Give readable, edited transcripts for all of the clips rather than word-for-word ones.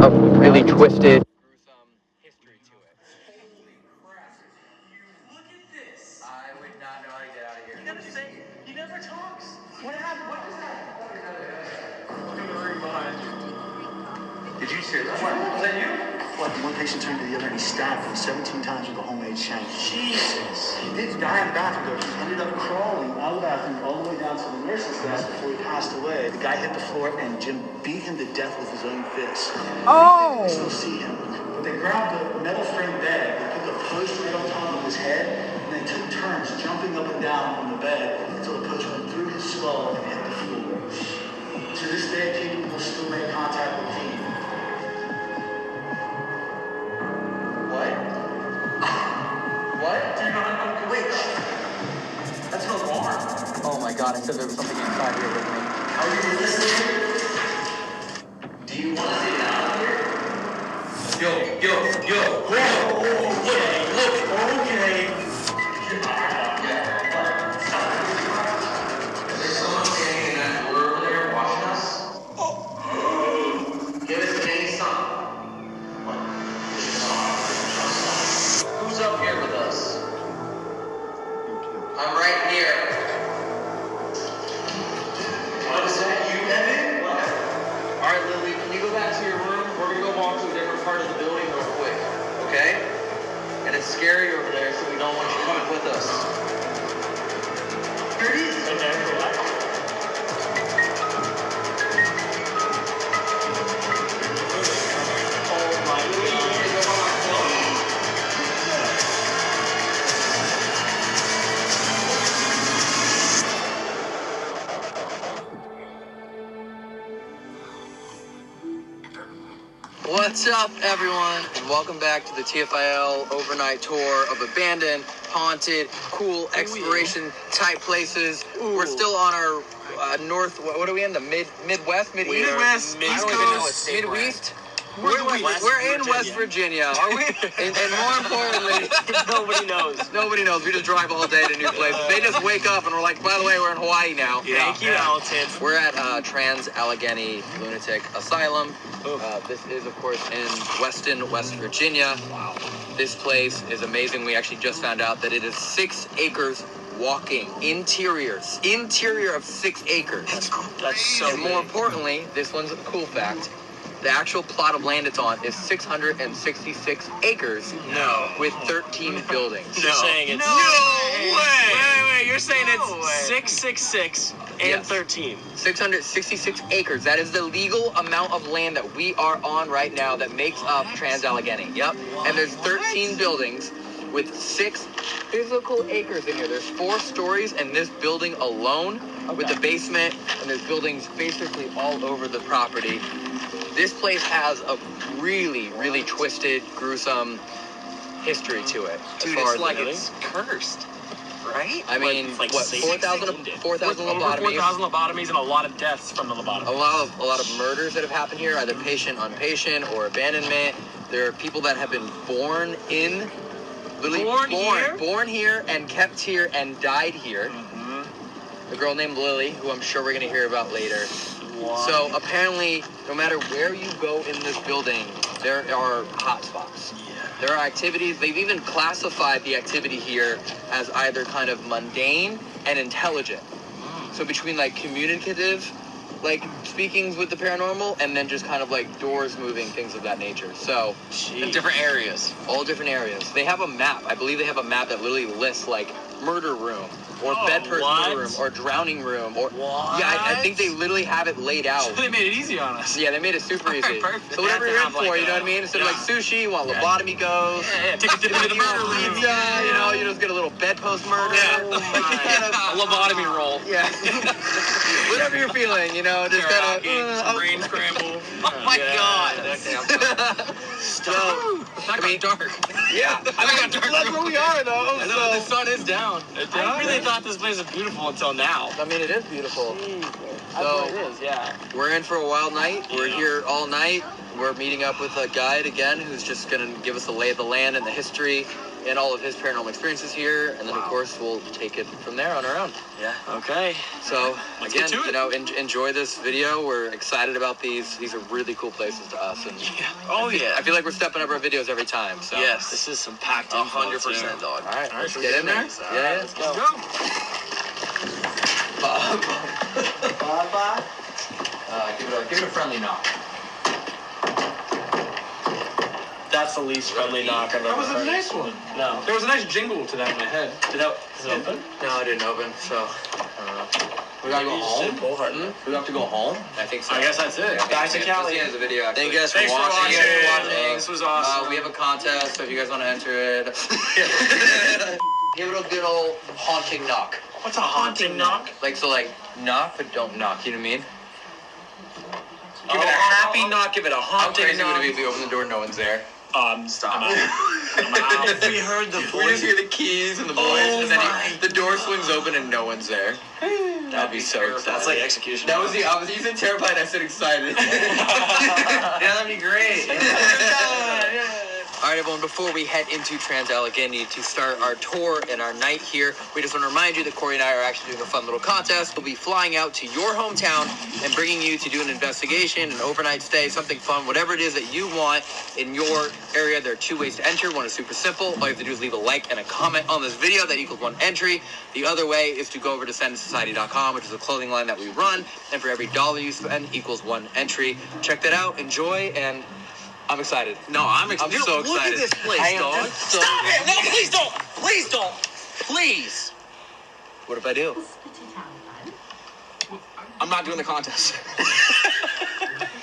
a really twisted, gruesome history to it. Look at this. I would not know how to get out of here. He never talks. What happened? What is that? Look at the ring behind you. Did you see that? Was that you? What? One patient turned to the other and he stabbed him 17 times with a homemade shank. Jesus. He did die in the bathroom though. He ended up crawling out of the bathroom all the way down to the nurse's desk before he passed away. The guy hit the floor and Jim beat him to death with his own fist. Oh! They still see him. But they grabbed the metal frame bed, they put the post right on top of his head, and they took turns jumping up and down on the bed until the post went through his skull and hit the floor. To this day, people still make contact with Dean. What? What? Wait. That's an alarm. Oh my god, I said there was something inside here with me. Are you listening? Do you want to get out of here? Yo. Whoa. Okay. Is there someone standing in that door over there watching us? Give us any sign. What? Who's up here with us? I'm right here. What is that? You, Evan? What? Alright, Lily, can you go back to your room? We're gonna go walk to a different part of the building real quick, okay? And it's scary over there, so we don't want you coming with us. Here it is. Oh my God. What's up, everyone, and welcome back to the TFIL overnight tour of abandoned, haunted, cool exploration type places. We're still on our north. What are we in? The Midwest, Mideast, Midwest, I don't even know what state Midwest. We're in West Virginia. Are we? And more importantly, Nobody knows. We just drive all day to new places. They just wake up and we're like, by the way, we're in Hawaii now. Thank you, Alton. We're at ALLEGHENY Lunatic Asylum. This is, of course, in Weston, West Virginia. Wow. This place is amazing. We actually just found out that it is 6 acres walking. Interior of 6 acres. That's so And more importantly, this one's a cool fact. The actual plot of land it's on is 666 acres. No. With 13 buildings. You're saying it's... No way! Wait. You're saying it's 666 and Yes. 13. 666 acres. That is the legal amount of land that we are on right now that makes up Trans-Allegheny. Yep. And there's 13 buildings with 6 physical acres in here. There's 4 stories in this building alone with the basement, and there's buildings basically all over the property. This place has a really, really twisted, gruesome history to it. Dude, it's like it's cursed, right? I mean, like what, 4,000 over lobotomies? 4,000 lobotomies and a lot of deaths from the lobotomies. A lot of murders that have happened here, either patient on patient or abandonment. There are people that have been born in, literally born here and kept here and died here. A girl named Lily, who I'm sure we're gonna hear about later. Wow. So apparently, no matter where you go in this building, there are hot spots. Yeah. There are activities. They've even classified the activity here as either kind of mundane and intelligent. So between like communicative, like speakings with the paranormal, and then just kind of like doors moving, things of that nature. So In different areas. all different areas. They have a map. I believe they have a map that literally lists like murder room, or bedpost murder room, or drowning room, or yeah, I think they literally have it laid out. They made it easy on us. Yeah, they made it super easy. Perfect. So whatever you're in for, you know what I mean? Instead of like sushi, you want lobotomy goes. Yeah, take a dip into the murder lead. Pizza, you know, you just get a little bedpost murder. Yeah. Like just kind of A lobotomy roll. yeah. Whatever you're feeling, you know, just kind of brain scramble. Oh my god. So, That got dark. yeah. I mean, that's where we are though. I know, the So, sun is down. I really thought this place was beautiful until now. I mean, it is beautiful. So it is, yeah. we're in for a wild night. We're here all night. We're meeting up with a guide again who's just going to give us the lay of the land and the history and all of his paranormal experiences here. And then, of course, we'll take it from there on our own. Yeah. Okay. So, again, you know, enjoy this video. We're excited about these. These are really cool places to us. And Oh, yeah. I feel like we're stepping up our videos every time. So. Yes, this is some packed info, 100%, dog. All right, let's should we get get in there. this? Yeah, Let's let's go. Bye-bye. Give it a friendly knock. That's the least friendly knock I've ever heard. That was a nice one. No. There was a nice jingle to that in my head. Is it open? No, it didn't open, so I don't know. We gotta go home? We have to go home? I think so. I guess that's it. Back to Cali. This is the video. Thank you guys for Thanks watching. for watching. This was awesome. We have a contest, so if you guys want to enter it. Give it a good old haunting knock. What's a haunting knock? Like, so like, knock, but don't knock, you know what I mean? Give it a happy knock, give it a How haunting crazy would knock. it be if we open the door and no one's there? Stop. I'm out. If we heard the We just voice, hear the keys and the voice, Oh and then my the door swings open and no one's there. That'd be so exciting. that's like execution. That was I was using terrified, I said excited. Yeah, that'd be great. All right, everyone, before we head into Trans-Allegheny to start our tour and our night here, we just want to remind you that Corey and I are actually doing a fun little contest. We'll be flying out to your hometown and bringing you to do an investigation, an overnight stay, something fun, whatever it is that you want in your area. There are 2 ways to enter. One is super simple. All you have to do is leave a like and a comment on this video. That equals 1 entry. The other way is to go over to SendSociety.com, which is a clothing line that we run, and for every $1 you spend equals 1 entry. Check that out. Enjoy, and I'm excited. No, I'm excited. I'm so Look at excited. this place, dog. So Stop it! No, please don't! Please don't! Please! What if I do? I'm not doing the contest.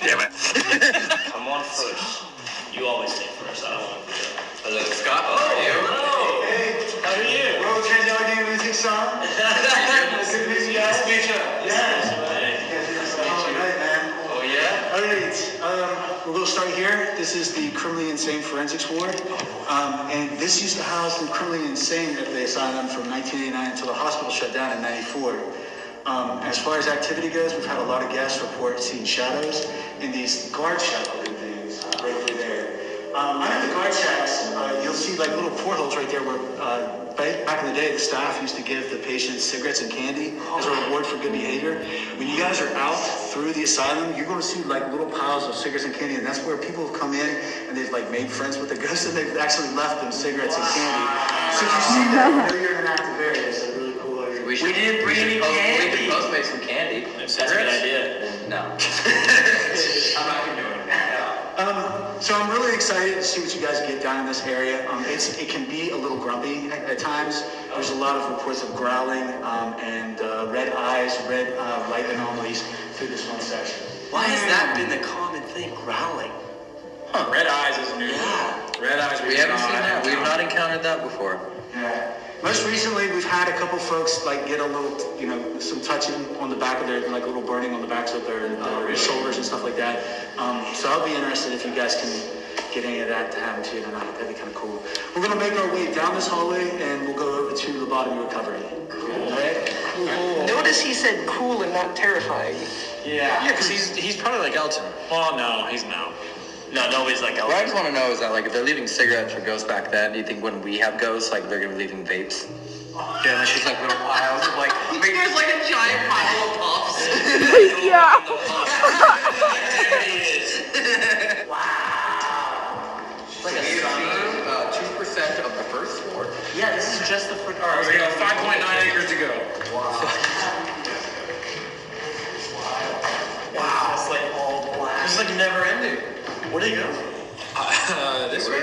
Damn it. I'm on first. You always take first. I don't want to do that. Hello, Scott. How are you? Hey, How are you? World Trans-Allegheny Lunatic Song. Good to meet you guys. Meet you. Yeah. All right, man. Oh, yeah? All right, we're going to start here. This is the criminally insane forensics ward. And this used to house the criminally insane at the asylum from 1989 until the hospital shut down in 94. As far as activity goes, we've had a lot of guests report seeing shadows in these guard shack looking things right over there. Under the guard shacks, you'll see like little portholes right there where back in the day, the staff used to give the patients cigarettes and candy as a reward for good behavior. When you guys are out through the asylum, you're going to see like little piles of cigarettes and candy, and that's where people have come in and they've like made friends with the ghosts and they've actually left them cigarettes and candy. So if you see that, you know you're in an active area. It's a really cool area. We didn't bring any candy. We could postmate some candy. That's a good idea. No. I'm not going to do it. So I'm really excited to see what you guys get down in this area. It can be a little grumpy at times. There's a lot of reports of growling and red eyes, red light anomalies through this one section. Why has that been the common thing? Growling. Red eyes is new. Red eyes. We haven't seen that. We've not encountered that before. Yeah. Most recently, we've had a couple folks like get a little, some touching on the back of their, like a little burning on the backs of their shoulders and stuff like that. So I'll be interested if you guys can get any of that to happen to you tonight. That'd be kind of cool. We're gonna make our way down this hallway and we'll go over to lobotomy recovery. Cool. All right? Cool. Notice he said cool and not terrifying. Yeah, because he's probably like Elton. Well, no, he's no. No, nobody's like Elton. What I just want to know is that, like, if they're leaving cigarettes for ghosts back then, do you think when we have ghosts, like, they're going to be leaving vapes? Yeah, that's just like little piles of, like, there's like a giant pile of puffs. Yeah. Wow. It's like a 2% of the first floor. Yeah, this is just the first. All right, we got 5.9 acres to go. Wow. Wow. It's like all black. It's like never ending. Where do you go? This way.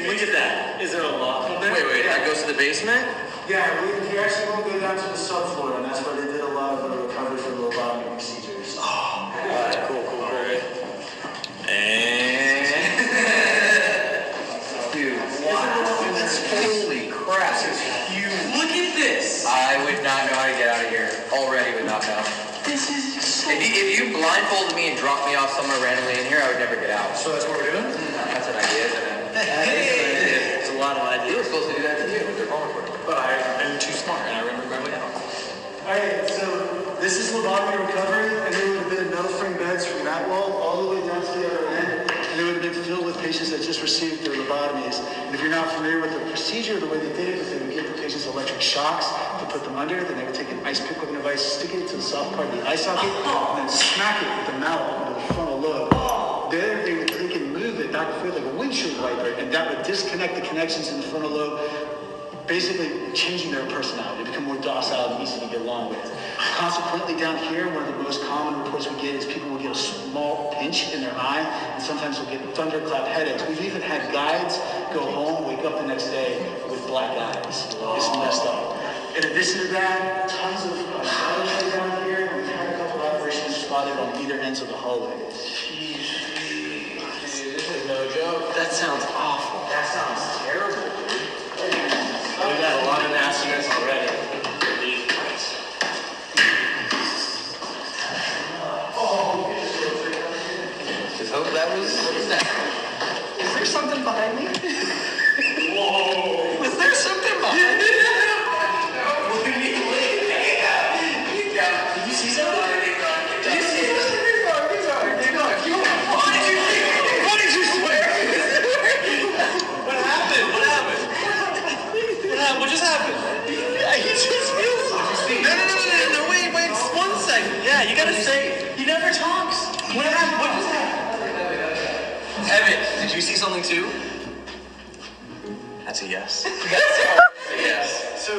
Look at that. Is there a lock in there? Wait, that goes to the basement? Yeah, we actually want to go down to the subfloor, and that's where they did a lot of the recovery for the lobotomy procedures. Oh, Alright, cool. Alright. And... Dude, wow. Holy crap. you would not know. This is so... If you blindfolded me and dropped me off somewhere randomly in here, I would never get out. So that's what we're doing? That's an idea, isn't it? Hey! It's a lot of You were ideas. supposed to do that to you. They're wrong for it. But I'm too smart and I remember my way out. Alright, so this is lobotomy recovery, and there would have been metal frame beds from that wall all the way down to the other end, and they would have been filled with patients that just received their lobotomies. And if you're not familiar with the procedure, the way they did it was they would give the patients electric shocks to put them under, then they would take an ice pick whipping device, stick it to the soft part of the eye socket, and then smack it with the mallet into the frontal lobe. There they can move it back and forth like a windshield wiper, and that would disconnect the connections in the frontal lobe, basically changing their personality, become more docile and easy to get along with. Consequently, down here, one of the most common reports we get is people will get a small pinch in their eye, and sometimes will get thunderclap headaches. We've even had guides go home, wake up the next day with black eyes. It's messed up. In addition to that, tons of shadows down here. We've had a couple of operations spotted on either ends of the hallway. Dude, this is no joke. That sounds awful. That sounds terrible, dude. We've got a lot of nastiness already. Just hope that was that. Is there something behind me? Whoa! Is there something behind me? Did you see something? Did you see something? What did you swear? What happened? What happened? What just happened? He just feels something. No, wait, 1 second. Yeah, you gotta say, he never talks. What happened? What just happened? Evan, did you see something too? That's a yes. Yes. So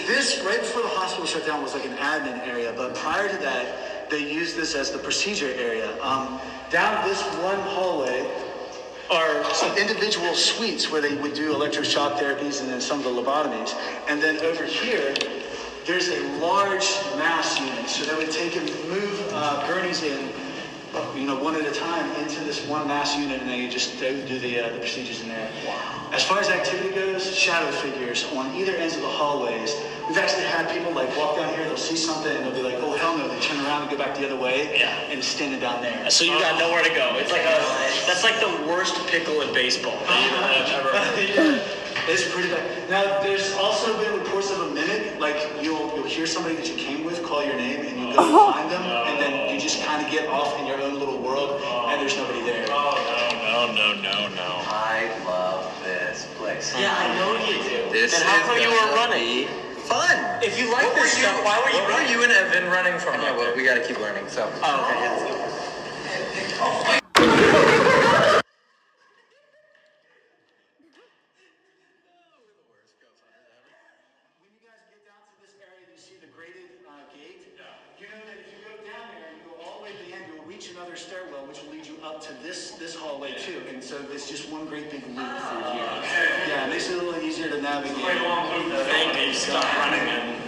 this, right before the hospital shut down, was like an admin area, but prior to that, they used this as the procedure area. Down this one hallway are some individual suites where they would do electroshock therapies and then some of the lobotomies. And then over here, there's a large mass unit. So they would take and move gurneys in, one at a time into this one mass unit, and they would do the procedures in there. Wow. As far as activity goes, shadow figures on either ends of the hallways. We've actually had people walk down here, they'll see something, and they'll be like, oh, hell no, they turn around and go back the other way, and it's standing down there. So you got nowhere to go. It's that's like the worst pickle in baseball that you've ever heard. It's pretty bad. Now, there's also been reports of a mimic, you'll hear somebody that you came with call your name, and you go find them, and then you just kind of get off in your own little world, and there's nobody there. No. I love this place. Yeah, I know you do. This then how is come you were gonna running? be fun. If you like this stuff, why were you running? You and Evan running from? Yeah, well, we gotta keep learning, so. Oh, okay, yeah. When you guys get down to this area, you see the graded gate. You know that if you go down there and you go all the way to the end, you'll reach another stairwell, which will lead you up to this hallway too. And so it's just one great big loop through here. Yeah, it makes it a little easier to navigate. Quite a long loop. Thank you. Stop running and.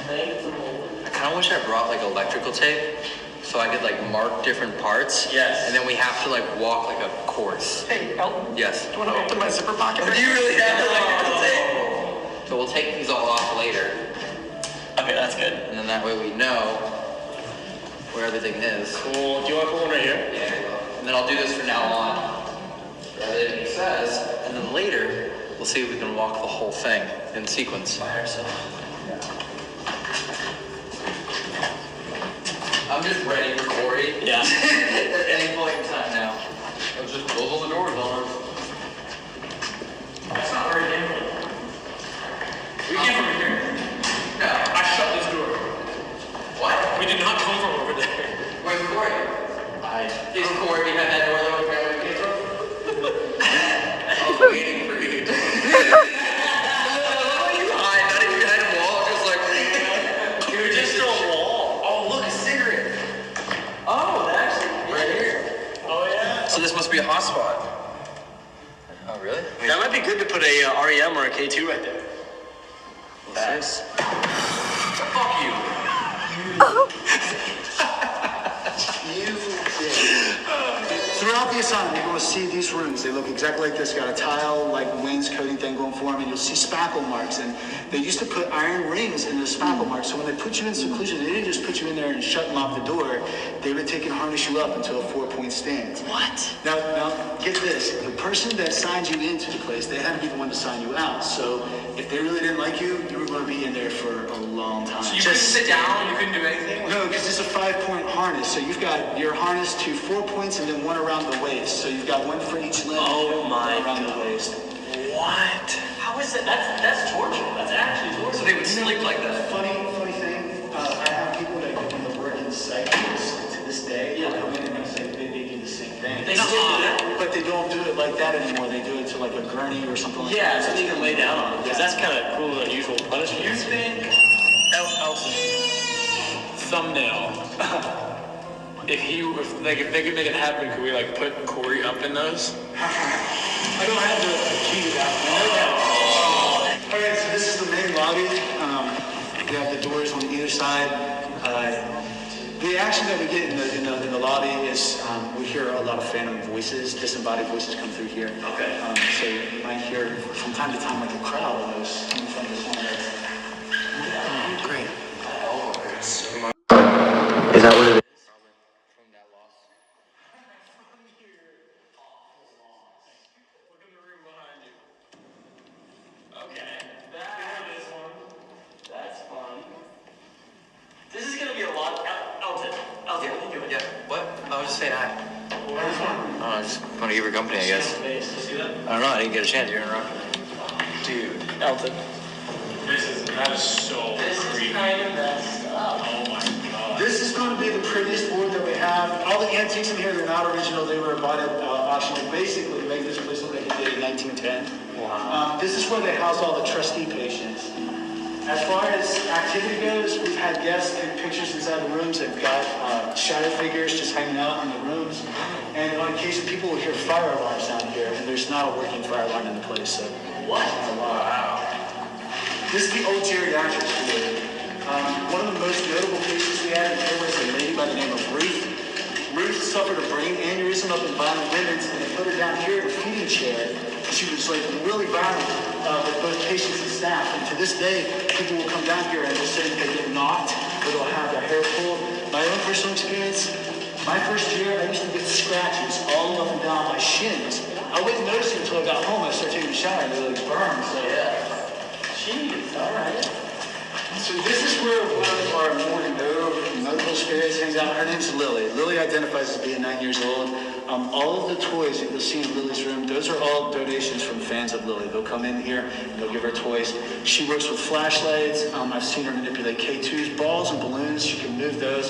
I kind of wish I brought electrical tape so I could mark different parts. Yes. And then we have to walk a course. Hey, Elton, Yes. do you want to open my zipper pocket? Do you really have electrical tape? So we'll take these all off later, Okay, that's good. and then that way we know where everything is. Cool. Do you want to put one right here? Yeah, I will. And then I'll do this from now on. Everything he says, and then later we'll see if we can walk the whole thing in sequence. By ourselves. I'm just ready for Corey. Yeah. At any point in time now. Let's just close all the doors on us. That's not very dangerous. We came from here. No. I shut this door. What? We did not come from over there. Where's Corey? Is Corey behind that door that we came from? I was waiting for you. You hide, not even behind a wall, just You're just a wall. oh, look, a cigarette. Oh, that actually, right here. Oh yeah. So this must be a hotspot. Oh, really? That might be good to put a REM or a K2 right there. Thanks. Fuck you. Throughout the Asylum, you're going to see these rooms. They look exactly like this. Got a tile, like wainscoting thing going for them, and you'll see spackle marks. And they used to put iron rings in those spackle marks. So when they put you in seclusion, they didn't just put you in there and shut and lock the door. They would take and harness you up until a 4-point stand. What? Now, get this. The person that signed you into the place, they had to be the one to sign you out. So if they really didn't like you, you were going to be in there for a long time. So you couldn't sit down? You couldn't do anything? No, because it's a 5-point harness. So you've got your harness to 4 points and then one around the waist. So you've got one for each limb. Oh my around God. the waist. What? How is that? That's torture. That's actually torture. So they would sleep like that. Funny thing. I have people that go into work in psychics to this day. Yeah. They come in and they say they do the same thing. They still do that? But they don't do it like that anymore. They do it to like a gurney or something like Yeah, that. so you can lay down on it. Because that's kind of cruel and unusual punishment. You think Elton thumbnail? If they could make it happen, could we like put Corey up in those? I don't have the key to that. I know that. All right, so this is the main lobby. We have the doors on either side. The action that we get in the lobby is we hear a lot of phantom voices, disembodied voices come through here. Okay. So you might hear from time to time like a crowd almost coming from this one. Great. Is that what it is? This is going to be a lot. Elton, what are you doing? Yeah. What? I was just saying hi. Where's one? I just want to give her company, I guess. Face. You see that? I don't know. I didn't get a chance. You're interrupting. Dude, Elton. That is so This creepy. is kind of messed up. Oh my God. This is going to be the prettiest board that we have. All the antiques in here, they're not original. They were bought at auction to basically make this place look like it did in 1910. Wow. This is where they housed all the trustee patients. As far as activity goes, we've had guests take pictures inside the rooms. They've got shadow figures just hanging out in the rooms. And on occasion, people will hear fire alarms down here, and there's not a working fire alarm in the place. So. What? Wow. This is the old geriatrics ward. One of the most notable cases we had in here was a lady by the name of Ruth. Ruth suffered a brain aneurysm up in violent limits, and they put her down here in a feeding chair. She was like really violent with both patients and staff. And to this day, people will come down here and they'll say that they get knocked, or they'll have their hair pulled. My own personal experience, my first year, I used to get scratches all up and down my shins. I wouldn't notice it until I got home. I started taking a shower and they were like burned. So Yeah. Jeez, all right. So this is where one of our more notable spirits hangs out. Her name's Lily. Lily identifies as being 9 years old. All of the toys that you'll see in Lily's room, those are all donations from fans of Lily. They'll come in here and they'll give her toys. She works with flashlights. I've seen her manipulate K2s, balls and balloons. She can move those.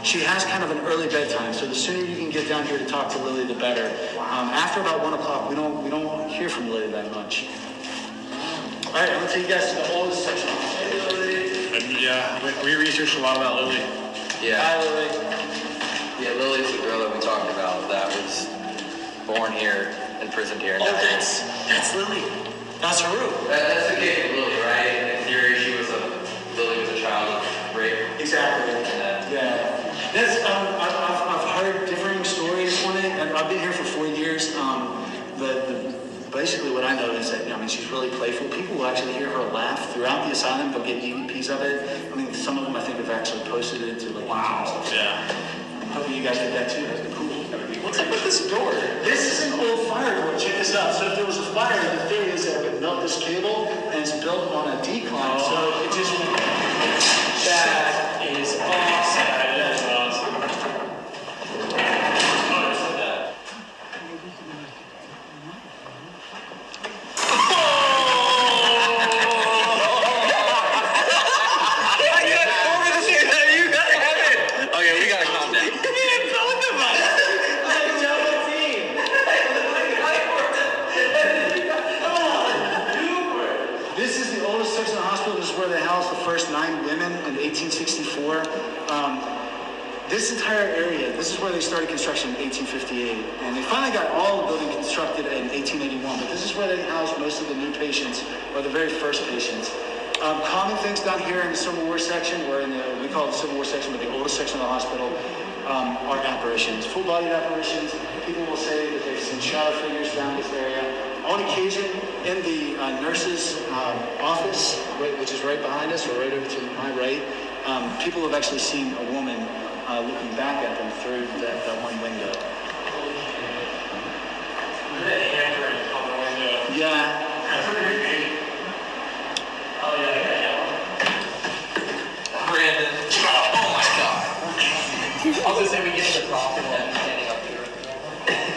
She has kind of an early bedtime, so the sooner you can get down here to talk to Lily, the better. After about 1 o'clock, we don't hear from Lily that much. All right, I'm gonna take you guys to the oldest section. Hey, Lily. Yeah, we researched a lot about Lily. Yeah. Hi, Lily. Yeah, Lily's the girl that we talked about that was born here, imprisoned here. Oh, that's Lily. That's her room. That's the case of Lily, right? In theory, Lily was a child of rape. Exactly. And Yeah. That's I've heard differing stories on it, and I've been here for 4 years. Basically what I know is that she's really playful. People will actually hear her laugh throughout the asylum. They'll get EVPs of it. Some of them I think have actually posted it to like YouTube and stuff. Yeah. I'm hoping you guys get that too. That'd be cool. What's up with this door? This is an old fire door. Check this out. So if there was a fire, the theory is that it would melt this cable, and it's built on a decline. So it just went. That is awesome. That is awesome. Okay, we gotta calm down. This is the oldest section of the hospital. This is where they housed the first 9 women in 1864. This entire area, this is where they started construction in 1858. And they finally got all the building constructed in 1881. But this is where they housed most of the new patients, or the very first patients. Common things down here in the Civil War section, or we call it the Civil War section, but the oldest section of the hospital. are apparitions, full-bodied apparitions. People will say that they've seen shadow figures around this area. On occasion, in the nurse's office, which is right behind us, or right over to my right, people have actually seen a woman looking back at them through that one window. Yeah. Oh, yeah. Brandon. Oh my god. I was gonna say we get to the top and then standing up here.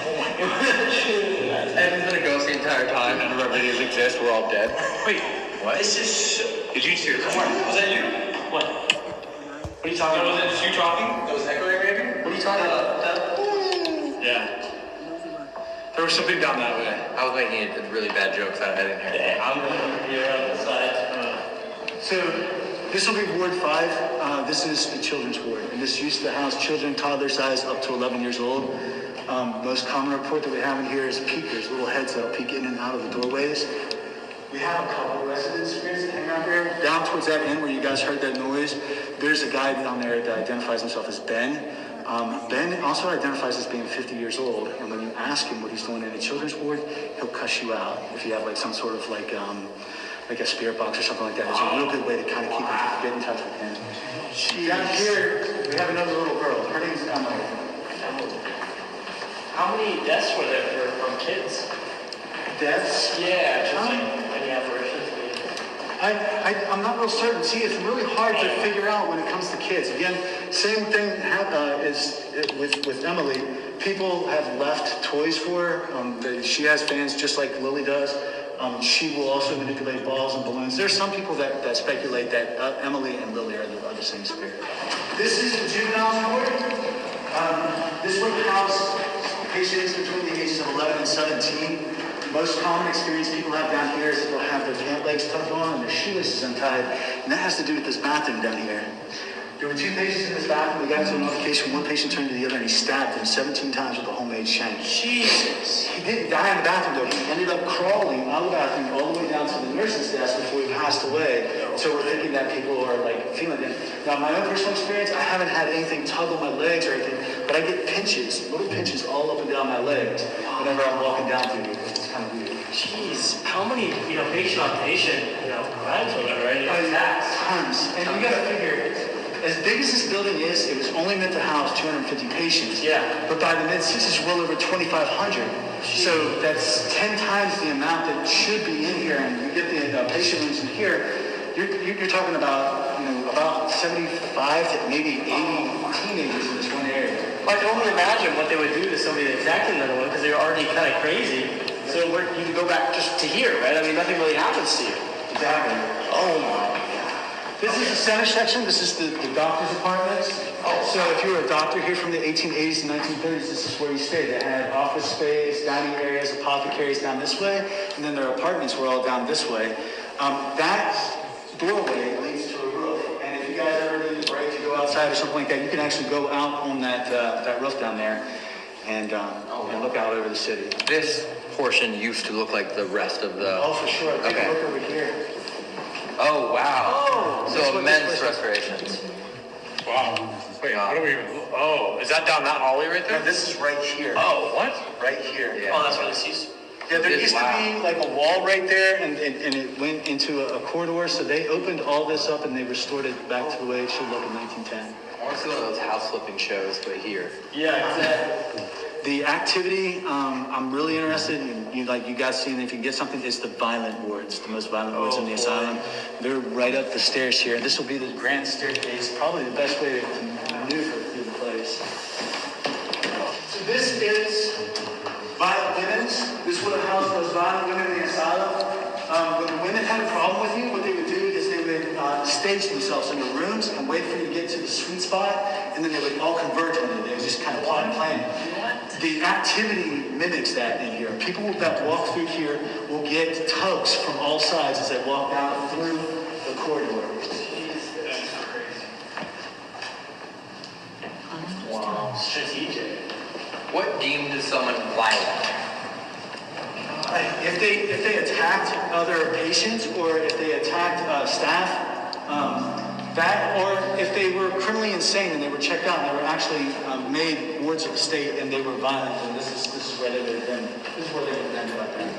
Oh my god. Evan's been a ghost the entire time. None of our videos exist. We're all dead. Wait, What? this is... Did you see it? Was that you? What? What are you talking about? Was it just you talking? That was echoing, maybe? What are you talking about? Yeah. There was something down that way. I was making a really bad joke, so I didn't hear it. Yeah, I'm gonna be on the side. So this will be Ward 5. This is the children's ward, and this used to house children, toddler size, up to 11 years old. Most common report that we have in here is peekers, little heads that'll peek in and out of the doorways. We have a couple of resident spirits that hang out here. Down towards that end where you guys heard that noise, there's a guy down there that identifies himself as Ben. Ben also identifies as being 50 years old, and when you ask him what he's doing in a children's ward, he'll cuss you out if you have like some sort of like a spirit box or something like that. It's a real good way to kind of get in touch with him. Down here, we have another little girl. Her name's Emily. How many deaths were there from kids? Deaths? Yeah, just like any apparitions. I'm not real certain. See, it's really hard to figure out when it comes to kids. Again, same thing is with Emily. People have left toys for her. She has fans just like Lily does. She will also manipulate balls and balloons. There's some people that speculate that Emily and Lily are the same spirit. This is the juvenile ward. This would house patients between the ages of 11 and 17. Most common experience people have down here is they'll have their pant legs tucked on and their shoelaces untied, and that has to do with this bathroom down here. There were 2 patients in this bathroom. We got into a notification. One patient turned to the other and he stabbed him 17 times with a homemade shank. Jesus. He didn't die in the bathroom though. He ended up crawling out of the bathroom all the way down to the nurse's desk before he passed away. So we're thinking that people are like feeling it. Now my own personal experience, I haven't had anything tug on my legs or anything, but I get pinches, little pinches all up and down my legs whenever I'm walking down through here. It's kind of weird. Jeez, how many, patient on patient, crimes or whatever, right? Tons. And you gotta figure, as big as this building is, it was only meant to house 250 patients. Yeah. But by the mid-60s, well over 2,500. So that's 10 times the amount that should be in here. And you get the patient rooms in here, you're talking about, about 75 to maybe 80 teenagers in this one area. I can only imagine what they would do to somebody that attacked another one because they were already kind of crazy. So you can go back just to here, right? I mean, nothing really happens to you. Exactly. Oh my. This is the center section. This is the doctor's apartments. So if you were a doctor here from the 1880s and 1930s, this is where you stayed. They had office space, dining areas, apothecaries down this way, and then their apartments were all down this way. That doorway leads to a roof, and if you guys ever need a break to go outside or something like that, you can actually go out on that roof down there and look out over the city. This portion used to look like the rest of the... Oh, for sure. Take a look over here. Oh, wow. Oh, so immense restorations. Wow. Wait, how do we even... Oh, is that down that hallway right there? No, this is right here. Oh, what? Right here. Yeah. Oh, that's where this is. Yeah, there used to be like a wall right there, and it went into a corridor, so they opened all this up and they restored it back to the way it should look in 1910. I want to see one of those house flipping shows, but here. Yeah, exactly. The activity, I'm really interested in, you guys seeing if you can get something, it's the violent wards, the most violent wards in the asylum. They're right up the stairs here. This will be the grand staircase, probably the best way to maneuver through the place. So this is violent women's. This would have housed those violent women in the asylum. When the women had a problem with you, what they would do is they would stage themselves in the rooms and wait for you to get to the sweet spot, and then they would all converge on you. They would just kind of plot and plan. The activity mimics that in here. People that walk through here will get tugs from all sides as they walk down through the corridor. Wow. Strategic. What deemed someone violent? If they attacked other patients or if they attacked staff, That, or if they were criminally insane and they were checked out and they were actually made wards of the state and they were violent, and this is where they would have been. This is where they would have been like that.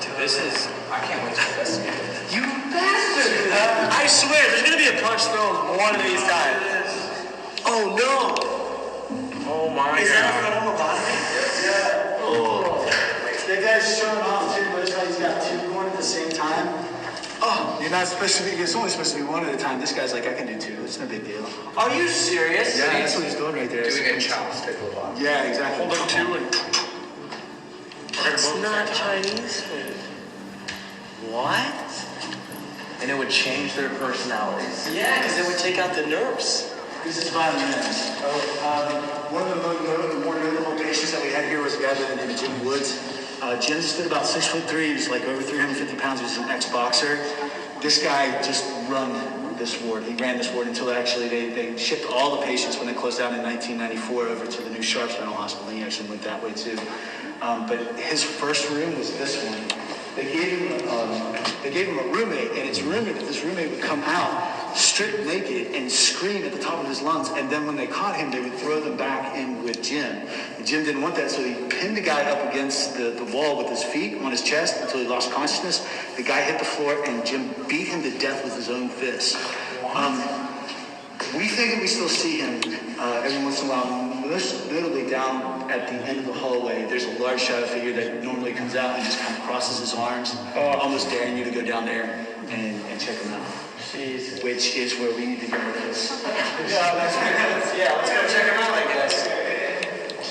Dude, this is. I can't wait to investigate. You bastard! I swear, there's gonna be a punch thrown one of these times. Oh no! Oh my Is that a god. frontal lobotomy? Yeah. Oh. That guy's showing off too, but he's got two going at the same time. Oh, you're not supposed to be, it's only supposed to be one at a time. This guy's like, I can do two. It's no big deal. Are you serious? Yeah, that's what he's doing right there. Doing a chopstick with one. Yeah, exactly. Hold up two and. That's not Chinese food. What? And it would change their personalities. Yeah, because it would take out the nerves. This is violent menace. One of the more notable patients that we had here was a guy by the name of Jim Woods. Jim stood about 6'3". He was like over 350 pounds. He was an ex-boxer. This guy just ran this ward. He ran this ward until actually they shipped all the patients when they closed down in 1994 over to the new Sharps Mental Hospital. He actually went that way too. But his first room was this one. They gave him a roommate, and this roommate would come out stripped naked and scream at the top of his lungs, and then when they caught him, they would throw them back in with Jim. And Jim didn't want that, so he pinned the guy up against the wall with his feet on his chest until he lost consciousness. The guy hit the floor, and Jim beat him to death with his own fist. We think that we still see him every once in a while. Most notably down at the end of the hallway, there's a large shadow figure that normally comes out and just kind of crosses his arms, almost daring you to go down there and check him out. Jeez. Which is where we need to go with this. Let's go check him out, I guess.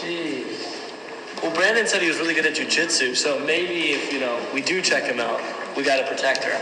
Jeez. Well, Brandon said he was really good at jiu-jitsu, so maybe if, we do check him out, we got to protect her.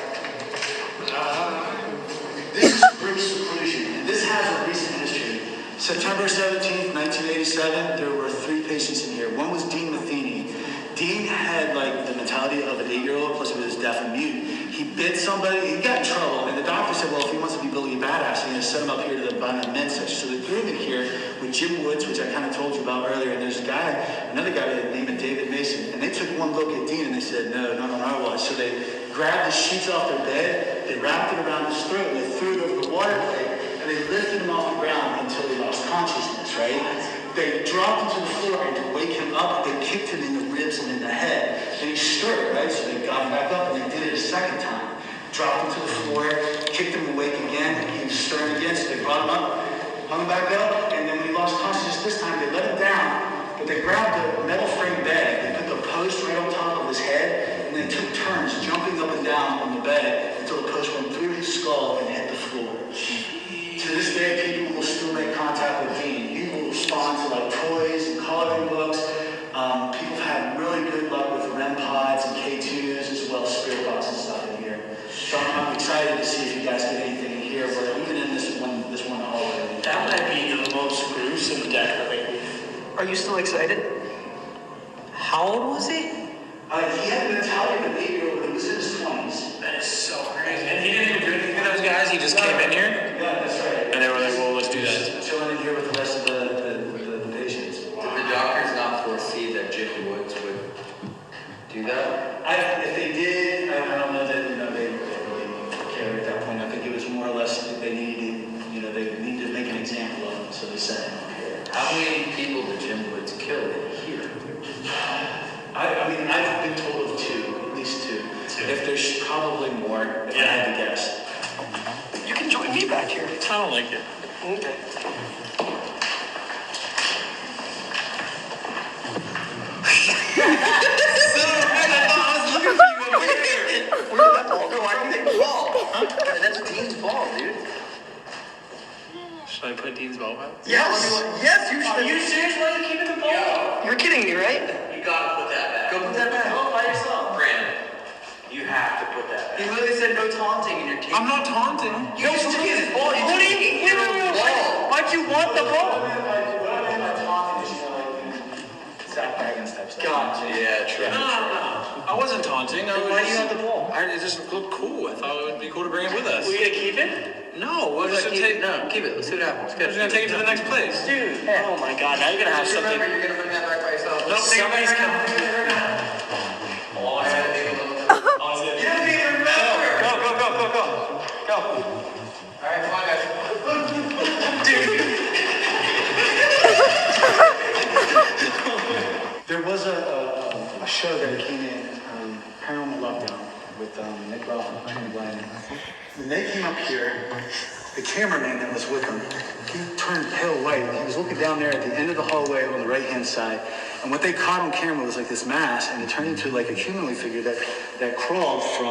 This is Bruce seclusion, and this has a recent history. September 17th, 1987, there were 3 patients in here. One was Dean Matheny. Dean had the mentality of an 8-year-old, plus he was deaf and mute. He bit somebody, he got in trouble, and the doctor said, well, if he wants to be Billy Badass, he's going to send him up here to the violent men's section. So they threw him in here with Jim Woods, which I kind of told you about earlier, and there's another guy named David Mason, and they took one look at Dean and they said, no, not on our watch. So they grabbed the sheets off their bed, they wrapped it around his throat, and they threw it over the water plate, and they lifted him off the ground until he lost consciousness, right? They dropped him to the floor, and to wake him up, they kicked him in the ribs and in the head. And he stirred, right? So they got him back up, and they did it a second time. Dropped him to the floor, kicked him awake again, he was stirring again, so they brought him up, hung him back up, and then when he lost consciousness this time, they let him down, but they grabbed a metal frame bed, they put the post right on top of his head, and they took turns jumping up and down on the bed until the post went through his skull and hit the floor. To this day, people will still make contact with Dean. He will respond to toys and coloring books. People have had really good luck with REM pods and K2s as well as spirit box and stuff in here. So I'm excited to see if you guys get anything in here, but even in this one hallway. That might be the most gruesome death of it. Are you still excited? How old was he? He had the mentality of an 8-year-old, but he was in his 20s. That is so crazy. And he didn't even do anything to those guys. He just came in here, Yeah, that's right. and they were like, "Well, let's do that." Just chilling in here with the rest of the patients. Did the doctors not foresee that Jim Woods would do that? If they did, I don't know that they really cared at that point. I think it was more or less that they needed to make an example of him, so they sent him up here. How many people did Jim Woods kill here? I've been told of 2, at least 2. If there's probably more, if I had to guess. You can join me back here. I don't like it. Okay. Where's that ball? No, I didn't take the ball. That's Dean's ball, dude. Should I put Dean's ball back? Yes, you should. Are you serious? Why are you keeping the ball? You're kidding me, right? You gotta put that back. Go put that back. Go by yourself. Brandon, you have to put that He back. literally said no taunting in your team. I'm not taunting. You took his ball. You What do you mean? Why'd you want the ball? What I mean by taunting is, Zach Baggins type stuff. Gotcha. Yeah, true. No. I wasn't taunting. Why do you have the ball? It just looked cool. I thought it would be cool to bring it with us. We gonna keep it? No, we're just gonna Keep take. it. No, keep it. Let's see what happens. We're just gonna take it to the next place. Dude. Oh my God. Now you're gonna have Just something. remember, you're gonna bring that back by yourself. Nope, take it back. Somebody's coming. You don't even remember. Go. Go. All right, come on, guys. There was a show that came in, Paranormal Lockdown, with Nick Ralph and Tony Bland. When they came up here, the cameraman that was with them, he turned pale white. He was looking down there at the end of the hallway on the right-hand side. And what they caught on camera was like this mass, and it turned into like a humanoid figure that crawled from